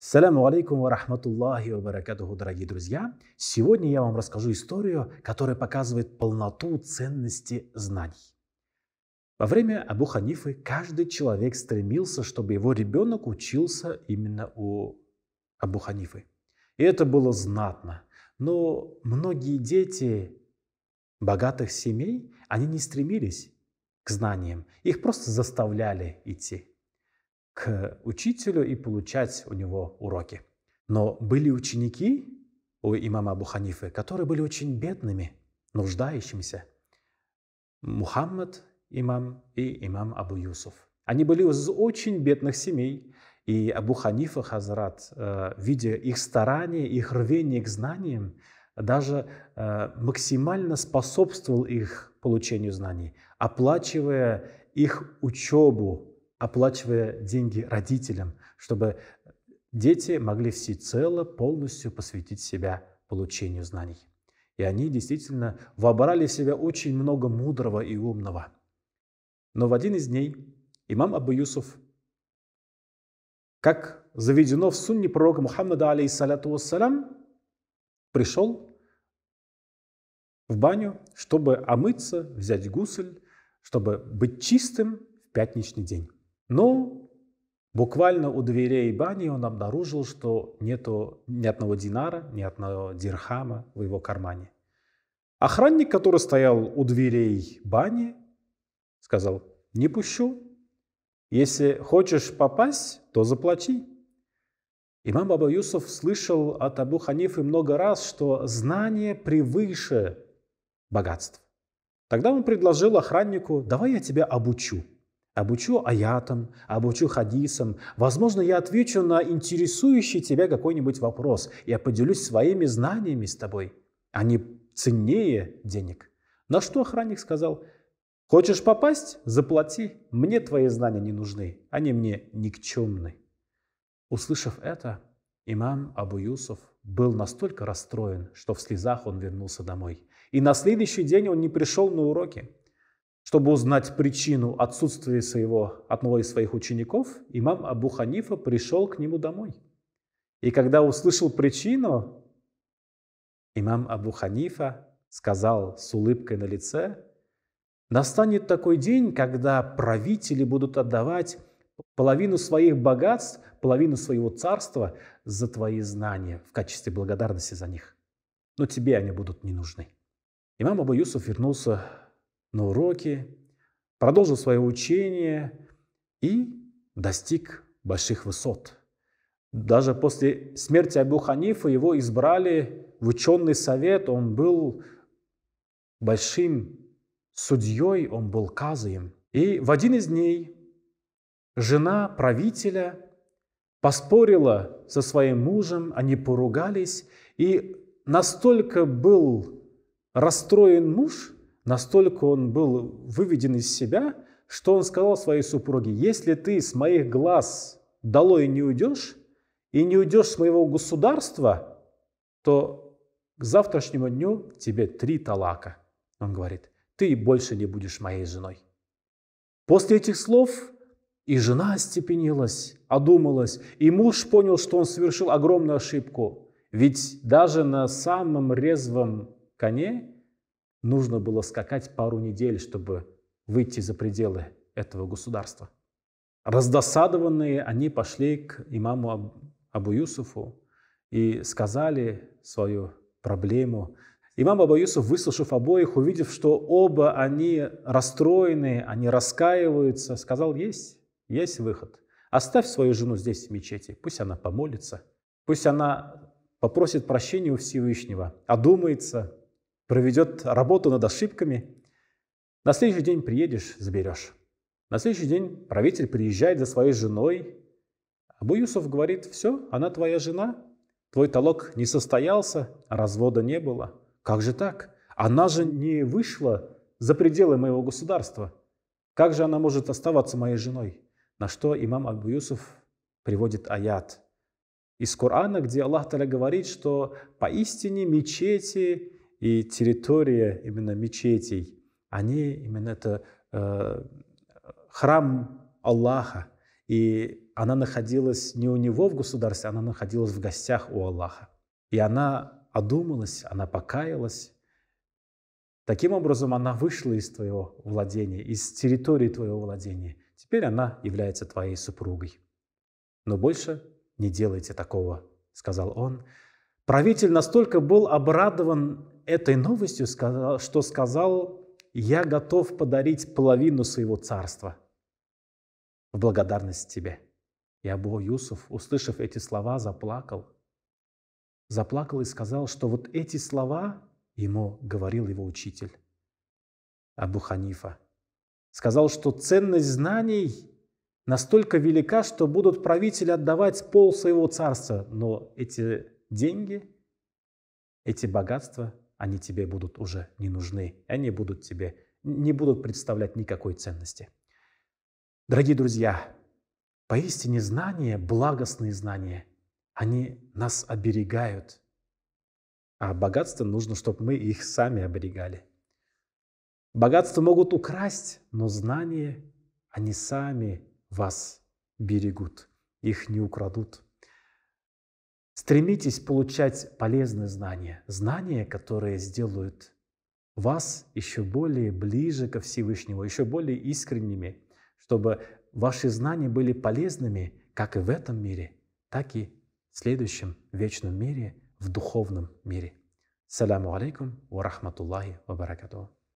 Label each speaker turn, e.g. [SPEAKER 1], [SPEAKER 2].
[SPEAKER 1] Саляму алейкум ва рахматуллахи ва баракатуху, дорогие друзья. Сегодня я вам расскажу историю, которая показывает полноту ценности знаний. Во время Абу Ханифы каждый человек стремился, чтобы его ребенок учился именно у Абу Ханифы. И это было знатно. Но многие дети богатых семей, они не стремились к знаниям. Их просто заставляли идти к учителю и получать у него уроки. Но были ученики у имама Абу Ханифы, которые были очень бедными, нуждающимися. Мухаммад имам и имам Абу Юсуф. Они были из очень бедных семей, и Абу Ханифа Хазрат, видя их старания, их рвение к знаниям, даже максимально способствовал их получению знаний, оплачивая их учебу, оплачивая деньги родителям, чтобы дети могли всецело, полностью посвятить себя получению знаний. И они действительно вобрали в себя очень много мудрого и умного. Но в один из дней имам Абу Юсуф, как заведено в сунне пророка Мухаммада, алейхиссаляту вассалям, пришел в баню, чтобы омыться, взять гусль, чтобы быть чистым в пятничный день. Но буквально у дверей бани он обнаружил, что нету ни одного динара, ни одного дирхама в его кармане. Охранник, который стоял у дверей бани, сказал: «Не пущу. Если хочешь попасть, то заплати». Имам Абу Юсуф слышал от Абу Ханифы много раз, что знание превыше богатств. Тогда он предложил охраннику: «Давай я тебя обучу. Обучу аятам, обучу хадисам. Возможно, я отвечу на интересующий тебя какой-нибудь вопрос. Я поделюсь своими знаниями с тобой. Они ценнее денег». На что охранник сказал: «Хочешь попасть? Заплати. Мне твои знания не нужны. Они мне никчемны». Услышав это, имам Абу Юсуф был настолько расстроен, что в слезах он вернулся домой. И на следующий день он не пришел на уроки. Чтобы узнать причину отсутствия одного из своих учеников, имам Абу Ханифа пришел к нему домой. И когда услышал причину, имам Абу Ханифа сказал с улыбкой на лице: «Настанет такой день, когда правители будут отдавать половину своих богатств, половину своего царства за твои знания в качестве благодарности за них. Но тебе они будут не нужны». Имам Абу Юсуф вернулся на уроки, продолжил свое учение и достиг больших высот. Даже после смерти Абу Ханифа его избрали в ученый совет, он был большим судьей, он был казием. И в один из дней жена правителя поспорила со своим мужем, они поругались, и настолько был расстроен муж, настолько он был выведен из себя, что он сказал своей супруге: «Если ты с моих глаз долой не уйдешь и не уйдешь с моего государства, то к завтрашнему дню тебе 3 талака». Он говорит: «Ты больше не будешь моей женой». После этих слов и жена остепенилась, одумалась, и муж понял, что он совершил огромную ошибку. Ведь даже на самом резвом коне нужно было скакать пару недель, чтобы выйти за пределы этого государства. Раздосадованные, они пошли к имаму Абу Юсуфу и сказали свою проблему. Имам Абу Юсуф, выслушав обоих, увидев, что оба они расстроены, они раскаиваются, сказал: есть выход. Оставь свою жену здесь, в мечети, пусть она помолится, пусть она попросит прощения у Всевышнего, одумается, проведет работу над ошибками. На следующий день приедешь, заберешь». На следующий день правитель приезжает за своей женой. Абу Юсуф говорит: «Все, она твоя жена, твой талак не состоялся, развода не было». «Как же так? Она же не вышла за пределы моего государства. Как же она может оставаться моей женой?» На что имам Абу Юсуф приводит аят из Корана, где Аллах Та'аля говорит, что поистине мечети и территория именно мечетей, они именно это храм Аллаха. И она находилась не у него в государстве, она находилась в гостях у Аллаха. И она одумалась, она покаялась. Таким образом, она вышла из твоего владения, из территории твоего владения. Теперь она является твоей супругой. Но больше не делайте такого, сказал он. Правитель настолько был обрадован этой новостью, что сказал: «Я готов подарить половину своего царства в благодарность тебе». И Абу Юсуф, услышав эти слова, заплакал. Заплакал и сказал, что вот эти слова ему говорил его учитель Абу Ханифа. Сказал, что ценность знаний настолько велика, что будут правители отдавать пол своего царства, но эти деньги, эти богатства, они тебе будут уже не нужны, они будут тебе не будут представлять никакой ценности. Дорогие друзья, поистине знания, благостные знания, они нас оберегают, а богатство нужно, чтобы мы их сами оберегали. Богатство могут украсть, но знания, они сами вас берегут, их не украдут. Стремитесь получать полезные знания, знания, которые сделают вас еще более ближе ко Всевышнему, еще более искренними, чтобы ваши знания были полезными как и в этом мире, так и в следующем вечном мире, в духовном мире. Саляму алейкум ва рахматуллахи ва баракатуху.